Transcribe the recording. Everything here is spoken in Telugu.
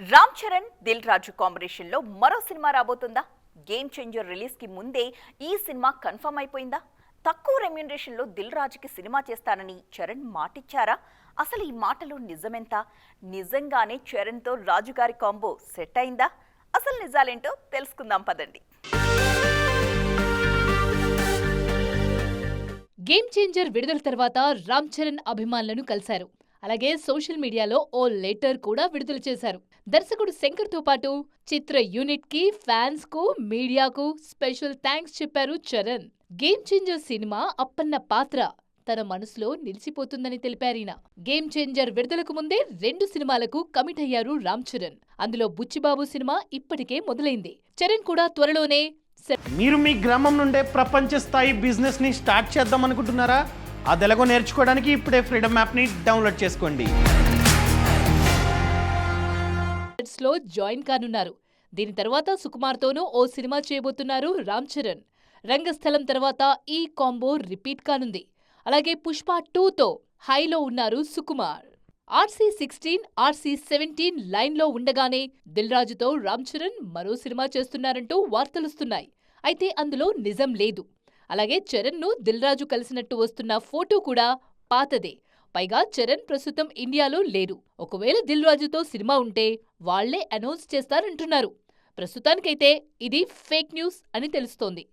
రామ్ చరణ్ దిల్ రాజు కాంబినేషన్ లో మరో సినిమా రాబోతుందా? గేమ్ చేంజర్ రిలీజ్ కి ముందే ఈ సినిమా కన్ఫర్మ్ అయిపోయిందా? తక్కువ రెమ్యూనరేషన్ లో దిల్ రాజుకి సినిమా చేస్తానని చరణ్ మాటిచ్చారా? అసలు ఈ మాటలో నిజమెంత? నిజంగానే చరణ్ తో రాజు గారి కాంబో సెట్ అయిందా? అసలు నిజాలేంటో తెలుసుకుందాం పదండి. గేమ్ చేంజర్ విడుదల తర్వాత రామ్ చరణ్ అభిమానులను కలిశారు. అలాగే సోషల్ మీడియాలో ఓ లెటర్ కూడా విడుదల చేశారు. దర్శకుడు శంకర్ తో పాటు చిత్ర యూనిట్ కి, ఫ్యాన్స్ కు, మీడియాకు స్పెషల్ థ్యాంక్స్ చెప్పారు Charan. Game changer cinema Appanna పాత్ర తన మనసులో నిలిచిపోతుందని తెలిపారీన. గేమ్ చేంజర్ విడుదలకు ముందే 2 సినిమాలకు కమిట్ అయ్యారు రామ్ చరణ్. అందులో బుచ్చిబాబు సినిమా ఇప్పటికే మొదలైంది. చరణ్ కూడా త్వరలోనే మీరు మీ గ్రామం నుండే ప్రపంచ స్థాయి బిజినెస్ ని స్టార్ట్ చేద్దాం అనుకుంటున్నారా? అదెలాగో నేర్చుకోవడానికి ఇప్పుడే ఫ్రీడమ్ యాప్ ని డౌన్లోడ్ చేసుకోండి. లో జాయిన్ కానున్నారు. దీని తర్వాత సుకుమార్తోనూ ఓ సినిమా చేయబోతున్నారు రామ్ చరణ్. రంగస్థలం తర్వాత ఈ కాంబో రిపీట్ కానుంది. అలాగే పుష్ప 2తో హైలో ఉన్నారు సుకుమార్. RC16, RC17 లైన్లో ఉండగానే దిల్ రాజుతో రామ్ చరణ్ మరో సినిమా చేస్తున్నారంటూ వార్తలొస్తున్నాయి. అయితే అందులో నిజం లేదు. అలాగే చరణ్ను దిల్ రాజు కలిసినట్టు వస్తున్న ఫోటో కూడా పాతదే. పైగా చరణ్ ప్రస్తుతం ఇండియాలో లేరు. ఒకవేళ దిల్ రాజుతో సినిమా ఉంటే వాళ్లే అనౌన్స్ చేస్తారంటున్నారు. ప్రస్తుతానికైతే ఇది ఫేక్ న్యూస్ అని తెలుస్తోంది.